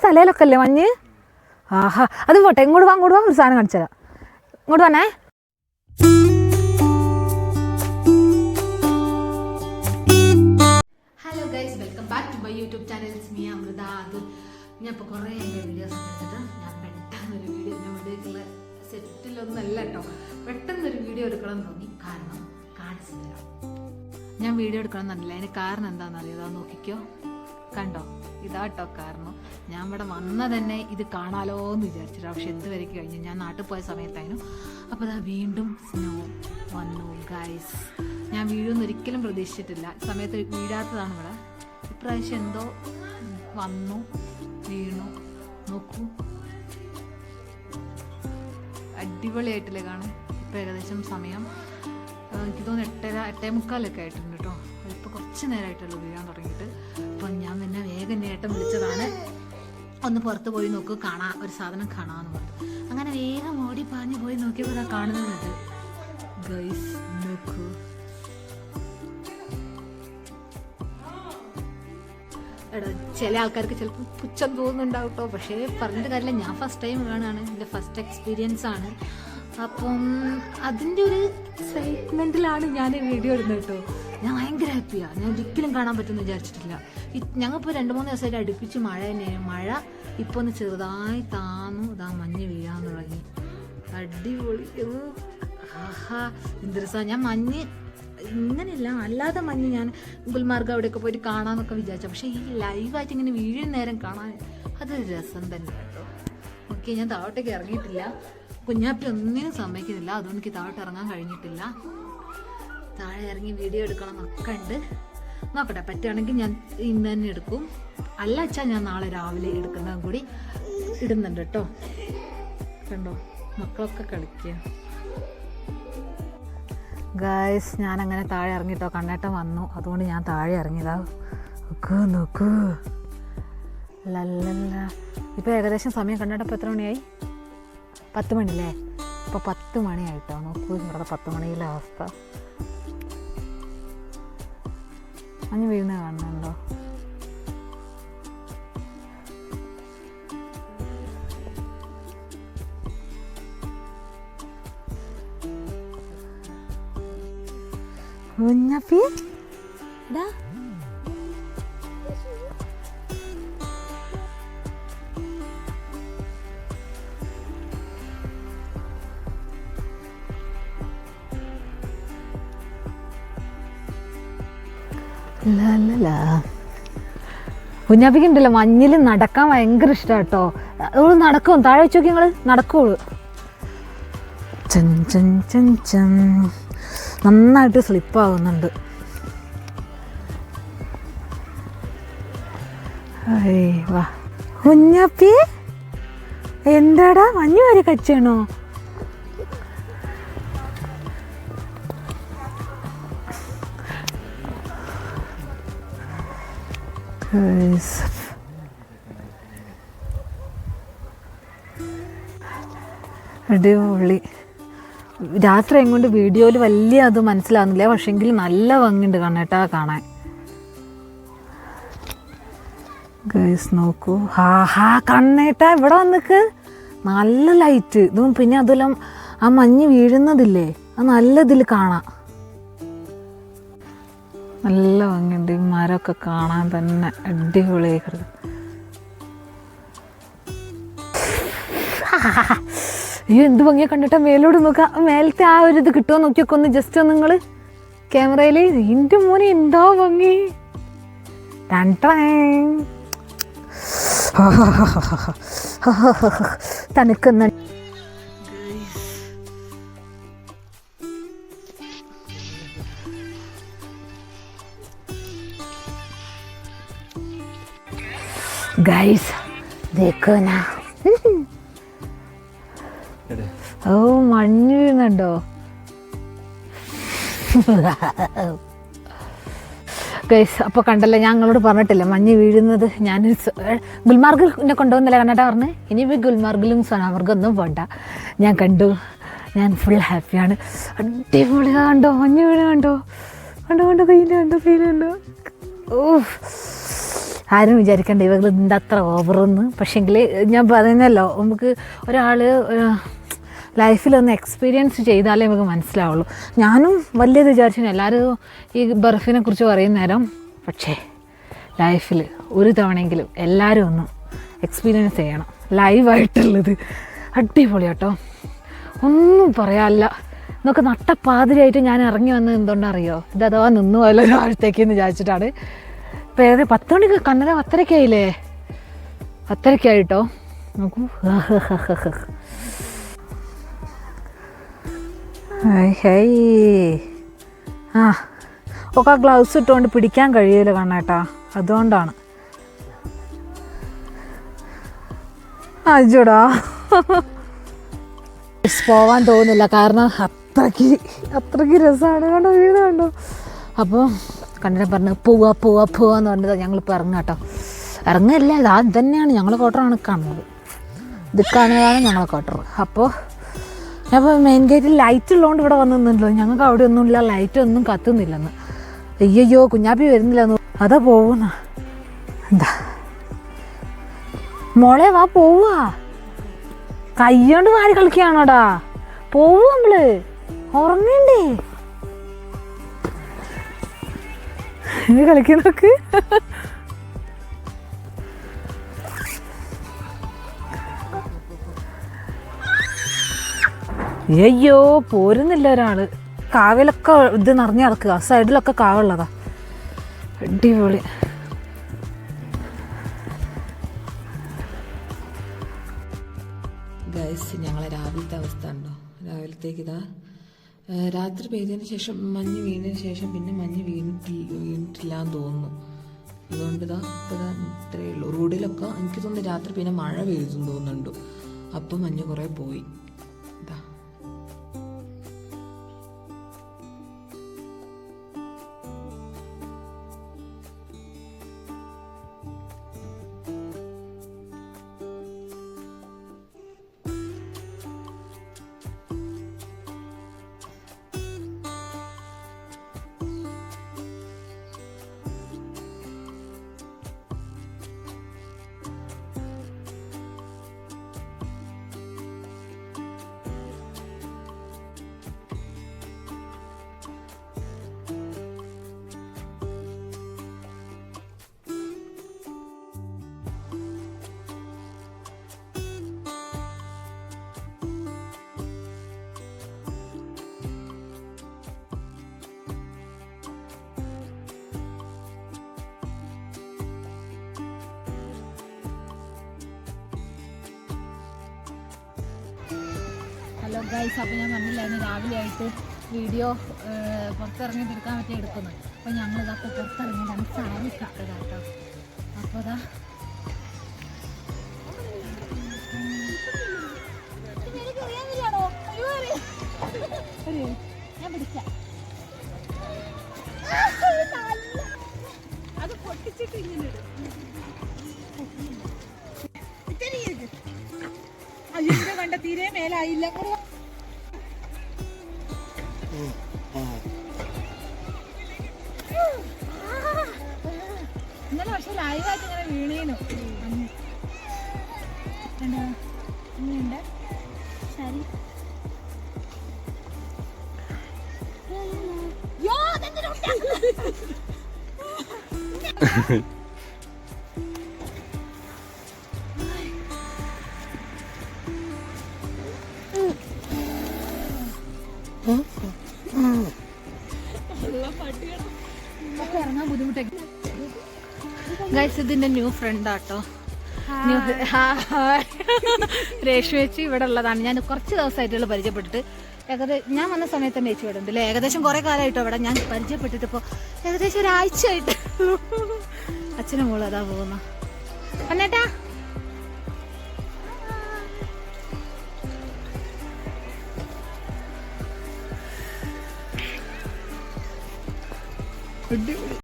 തലയിലൊക്കെ അല്ലേ മഞ്ഞ്? ആഹാ, അത് പോട്ടെ, ഇങ്ങോട്ട് വാ ഒരു സാധനം കാണിച്ചു തരാം. ഇങ്ങോട്ട് വന്നേ. Hello guys, welcome back to my YouTube channel. Me Amrita. അത് ഞാൻ ഇപ്പോൾ കുറേ എൻ്റെ വീഡിയോസ് എടുത്തിട്ട് ഞാൻ പെട്ടെന്നൊരു വീഡിയോ എൻ്റെ വീഡിയോക്കുള്ള സെറ്റിലൊന്നല്ല കേട്ടോ, പെട്ടെന്നൊരു വീഡിയോ എടുക്കണം തോന്നി. കാരണം കാണിച്ചു തരാം. ഞാൻ വീഡിയോ എടുക്കണം എന്നല്ല, അതിന് കാരണം എന്താണെന്നറിയോ? നോക്കിക്കോ, കണ്ടോ? ഇതാട്ടോ കാരണം. ഞാൻ ഇവിടെ വന്ന തന്നെ ഇത് കാണാലോ എന്ന് വിചാരിച്ചിട്ടാണ്. പക്ഷെ എന്തുവരെയ്ക്ക് കഴിഞ്ഞു, ഞാൻ നാട്ടിൽ പോയ സമയത്തായിരുന്നു. അപ്പോൾ അതാ വീണ്ടും സ്നോ വന്നു ഗൈസ്. ഞാൻ വീഴുമെന്ന് ഒരിക്കലും പ്രതീക്ഷിച്ചിട്ടില്ല. സമയത്ത് വീഴാത്തതാണ് ഇവിടെ. ഇപ്രാവശ്യം എന്തോ വന്നു, വീണു. നോക്കൂ, അടിപൊളിയായിട്ടില്ലേ കാണും. ഇപ്പോൾ ഏകദേശം സമയം എനിക്ക് തോന്നുന്നു 8:45 ആയിട്ടുണ്ട് കേട്ടോ. ഇപ്പോൾ കുറച്ച് നേരമായിട്ടുള്ളൂ വീഴാൻ തുടങ്ങിയിട്ട്. അപ്പം ഞാൻ തന്നെ വേഗം നേട്ടം വിളിച്ചതാണ്, ഒന്ന് പുറത്ത് പോയി നോക്കൂ, ഒരു സാധനം കാണാമെന്ന് പറഞ്ഞു. അങ്ങനെ വേഗം ഓടി പാഞ്ഞ് പോയി നോക്കിയപ്പോൾ ഇതാ കാണുന്നത് ഗൈസ്. നോക്കൂ, എടാ ചില ആൾക്കാർക്ക് ചിലപ്പോൾ പുച്ഛം തോന്നുന്നുണ്ടാവും കേട്ടോ. പക്ഷേ പറഞ്ഞിട്ട് കാര്യമില്ല, ഞാൻ ഫസ്റ്റ് ടൈം കാണുകയാണ്, എൻ്റെ ഫസ്റ്റ് എക്സ്പീരിയൻസ് ആണ്. അപ്പം അതിൻ്റെ ഒരു എക്സൈറ്റ്മെൻറ്റിലാണ് ഞാൻ വീഡിയോ ഇടുന്നത് കേട്ടോ. ഞാൻ ഭയങ്കര ഹാപ്പിയാണ്. ഞാൻ ഒരിക്കലും കാണാൻ പറ്റുമെന്ന് വിചാരിച്ചിട്ടില്ല. ഞങ്ങളിപ്പോൾ 2-3 ദിവസമായിട്ട് അടുപ്പിച്ച് മഴ തന്നെയാണ്. മഴ ഇപ്പോൾ ഒന്ന് ചെറുതായി താന്നു, ഇതാ മഞ്ഞ് വീഴാൻ തുടങ്ങി. അടിപൊളി. ആഹാ, എന്ത് രസമാണ്. ഞാൻ മഞ്ഞ് ഇങ്ങനെയല്ല, അല്ലാതെ മഞ്ഞ് ഞാൻ ഗുൽമാർഗ് അവിടെയൊക്കെ പോയിട്ട് കാണാമെന്നൊക്കെ വിചാരിച്ചു. പക്ഷേ ഈ ലൈവായിട്ട് ഇങ്ങനെ വീഴുന്ന നേരം കാണാൻ അതൊരു രസം തന്നെ കേട്ടോ. ഓക്കെ, ഞാൻ താഴോട്ടേക്ക് ഇറങ്ങിയിട്ടില്ല. കുഞ്ഞാപ്പി ഒന്നിനും സമ്മതിക്കുന്നില്ല, അതുകൊണ്ട് എനിക്ക് താഴോട്ട് ഇറങ്ങാൻ കഴിഞ്ഞിട്ടില്ല. താഴെ ഇറങ്ങി വീഡിയോ എടുക്കണം എന്നൊക്കെ ഉണ്ട്. നോക്കട്ടെ, പറ്റുകയാണെങ്കിൽ ഞാൻ ഇന്ന് തന്നെ എടുക്കും. അല്ല വെച്ചാൽ ഞാൻ നാളെ രാവിലെ എടുക്കുന്നതും കൂടി ഇടുന്നുണ്ട് കേട്ടോ. കണ്ടോ, മക്കളൊക്കെ കളിക്കുക. ഗായ്സ്, ഞാനങ്ങനെ താഴെ ഇറങ്ങിട്ടോ. കണ്ണേട്ടം വന്നു, അതുകൊണ്ട് ഞാൻ താഴെ ഇറങ്ങിയതാ. നോക്കൂ നോക്കൂ, ലല്ലല്ല. ഇപ്പോൾ ഏകദേശം സമയം കണ്ണേട്ടപ്പോൾ എത്ര മണിയായി? 10 മണിയല്ലേ? ഇപ്പോൾ 10 മണിയായിട്ടോ. നോക്കൂ, ഇവിടെ 10 മണിയിലെ അവസ്ഥ. മഞ്ഞ് വീഴുന്നത് കാണുന്നുണ്ടോ? കുഞ്ഞപ്പി എടാ, കുഞ്ഞാപ്പിക്ക് ഉണ്ടല്ലോ മഞ്ഞിൽ നടക്കാൻ ഭയങ്കര ഇഷ്ടമാണ് കേട്ടോ. അവള് നടക്കും, താഴെ വെച്ച് നോക്കി, നിങ്ങൾ നടക്കുള്ളൂ. നന്നായിട്ട് സ്ലിപ്പാകുന്നുണ്ട്. വാ കുഞ്ഞാപ്പി, എന്താടാ മഞ്ഞ് വരെ കച്ചാണോ? അടിപൊളി. രാത്രി എങ്ങോട്ട് വീഡിയോയിൽ വലിയ അത് മനസ്സിലാകുന്നില്ല, പക്ഷെങ്കിൽ നല്ല ഭംഗിയുണ്ട് കണ്ണേട്ടാ കാണാൻ. ഗൈസ് നോക്കൂ, ഹാ കണ്ണേട്ടാ ഇവിടെ വന്നിക്ക്. നല്ല ലൈറ്റ് ഇതും, പിന്നെ അതെല്ലാം ആ മഞ്ഞ് വീഴുന്നതില്ലേ, അത് നല്ല ഇതിൽ കാണാം. നല്ല ഭംഗിയുണ്ട്. ഈ മരമൊക്കെ കാണാൻ തന്നെ അടിപൊളിയായി കിടക്കും. അയ്യോ, എന്ത് ഭംഗിയെ കണ്ടിട്ടാ. മേലോട്ട് നോക്കാം, മേലത്തെ ആ ഒരു ഇത് കിട്ടുമോ നോക്കിയൊക്കെ ഒന്ന് ജസ്റ്റ് ഒന്ന് നിങ്ങൾ ക്യാമറയിൽ. എൻ്റെ മോനെ എന്താ ഭംഗി. തണുക്കുന്ന ഗൈസ് देखो ना. ഓ, മഞ്ഞ് വീഴുന്നുണ്ടോ ഗൈസ്? അപ്പോൾ കണ്ടല്ലോ, ഞങ്ങളോട് പറഞ്ഞിട്ടില്ല മഞ്ഞ് വീഴുന്നത്. ഞാൻ ഗുൽമാർഗിൽ എന്നെ കൊണ്ടുപോകുന്നില്ല കണ്ണേട്ടാ പറഞ്ഞ്. ഇനിയിപ്പോൾ ഗുൽമാർഗിലും സോനാമർഗൊന്നും പോണ്ട. ഞാൻ കണ്ടു, ഞാൻ ഫുൾ ഹാപ്പിയാണ്. അടിപൊളി. കണ്ടോ മഞ്ഞ് വീണ്? കണ്ടോ കണ്ടോ കണ്ടോ, കയ്യിലുണ്ടോ? ഓ ആരും വിചാരിക്കണ്ട ഇവർ ഇതിൻ്റെ അത്ര ഓവറൊന്ന്. പക്ഷേങ്കിൽ ഞാൻ പറയുന്നല്ലോ, നമുക്ക് ഒരാൾ ലൈഫിലൊന്ന് എക്സ്പീരിയൻസ് ചെയ്താലേ നമുക്ക് മനസ്സിലാവുള്ളൂ. ഞാനും വലിയത് വിചാരിച്ചു, എല്ലാവരും ഈ ബർഫിനെ കുറിച്ച് പറയുന്ന നേരം, പക്ഷേ ലൈഫിൽ ഒരു തവണയെങ്കിലും എല്ലാവരും ഒന്ന് എക്സ്പീരിയൻസ് ചെയ്യണം. ലൈവായിട്ടുള്ളത് അടിപൊളി കേട്ടോ, ഒന്നും പറയാനില്ല. എന്നൊക്കെ നട്ടപ്പാതിരിയായിട്ട് ഞാൻ ഇറങ്ങി വന്നത് എന്തുകൊണ്ടറിയോ, ഇത് അഥവാ നിന്ന് പോയാലോ ഒരാഴ്ചത്തേക്കെന്ന് വിചാരിച്ചിട്ടാണ്. ഇപ്പോൾ ഏകദേശം 10 മണിക്ക് 10:30 ആയില്ലേ, 10:30 ആയിട്ടോ. നോക്കൂ, ആ ഒക്കെ ഗ്ലൗസ് ഇട്ടുകൊണ്ട് പിടിക്കാൻ കഴിയില്ല കണ്ണേട്ടാ, അതുകൊണ്ടാണ്. അജോടാ പോവാൻ തോന്നുന്നില്ല, കാരണം അത്രയ്ക്ക് രസമാണ്. കണ്ടോ, വീട് കണ്ടോ. അപ്പോൾ കണ്ണിനെ പറഞ്ഞ് പോവാന്ന് പറഞ്ഞത് ഞങ്ങളിപ്പോൾ ഇറങ്ങാം കേട്ടോ. ഇറങ്ങല്ല, ഇത് തന്നെയാണ് ഞങ്ങൾ ക്വാർട്ടറാണ് കാണുന്നത്. ഇത് കാണുന്നതാണ് ഞങ്ങളെ ക്വാർട്ടർ. അപ്പോൾ ഞാനിപ്പോൾ മെയിൻ ഗേറ്റിൽ ലൈറ്റ് ഉള്ളതുകൊണ്ട് ഇവിടെ വന്ന് നിന്നല്ലോ. ഞങ്ങൾക്ക് അവിടെ ഒന്നുമില്ല, ലൈറ്റ് ഒന്നും കത്തുന്നില്ലെന്ന്. അയ്യോ കുഞ്ഞാപ്പി വരുന്നില്ലെന്ന്. അതാ പോകുന്ന. എന്താ മോളെ വാ പോവാ, കയ്യോണ്ട് വാരി കളിക്കുകയാണോടാ. പോവും നമ്മള്, ഉറങ്ങണ്ടേ? ഇത് കളിക്കുന്നൊക്കെ അയ്യോ പോരുന്നില്ല ഒരാള്. കാവിലൊക്കെ ഇത് നിറഞ്ഞു കിടക്കുക, സൈഡിലൊക്കെ കാവുള്ളതാ. അടിപൊളി. ഗൈസ്, ഞങ്ങളെ രാവിലത്തെ അവസ്ഥ ഉണ്ടോ? രാവിലത്തേക്ക് ഇതാ രാത്രി പെയ്തതിന് ശേഷം മഞ്ഞ് വീണതിന് ശേഷം പിന്നെ മഞ്ഞ് വീണിട്ടില്ല എന്ന് തോന്നുന്നു. അതുകൊണ്ട് ഇതാ ഇത്രയേ ഉള്ളൂ. റോഡിലൊക്കെ എനിക്ക് തോന്നുന്നു രാത്രി പിന്നെ മഴ പെയ്തെന്ന് തോന്നുന്നുണ്ട്. അപ്പം മഞ്ഞ് കുറേ പോയി. ഇതാ ഹലോ ഗൈസ്, അപ്പോൾ ഞാൻ പറഞ്ഞില്ലായിരുന്നു രാവിലെ ആയിട്ട് വീഡിയോ പുറത്തിറങ്ങി എടുക്കാൻ പറ്റി എടുക്കുന്നത്. അപ്പോൾ ഞങ്ങളിതൊക്കെ പുറത്തിറങ്ങിയതാണ് സാരി കട്ടത് കേട്ടോ. അപ്പോൾ അതാ ഞാൻ പിടിച്ച അത് പൊട്ടിച്ചിട്ട് ഇങ്ങനെ അയ്യോ കണ്ട തീരെ മേലായില്ല. ഇന്നലെ പക്ഷെ ലൈവായിട്ട് ഇങ്ങനെ വീണേനു. ഇങ്ങനെയുണ്ട് ശരി. ഇറങ്ങാൻ ബുദ്ധിമുട്ടൊക്കെ. ഗൈസ്, ഇതിന്റെ ന്യൂ ഫ്രണ്ടാട്ടോ. രേഷ്മേച്ചി ഇവിടെ ഉള്ളതാണ്. ഞാൻ കുറച്ച് ദിവസമായിട്ടുള്ള പരിചയപ്പെട്ടിട്ട്. ഞാൻ വന്ന സമയത്ത് തന്നെ ചേച്ചി ഇവിടെ ഉണ്ടല്ലേ. ഏകദേശം കുറെ കാലമായിട്ടോ ഇവിടെ ഞാൻ പരിചയപ്പെട്ടിട്ട്. ഇപ്പോൾ ഏകദേശം ഒരാഴ്ചയായിട്ട് അച്ഛനും മോളും അതാ പോകുന്ന. അന്നേട്ടാ അടിപൊളി.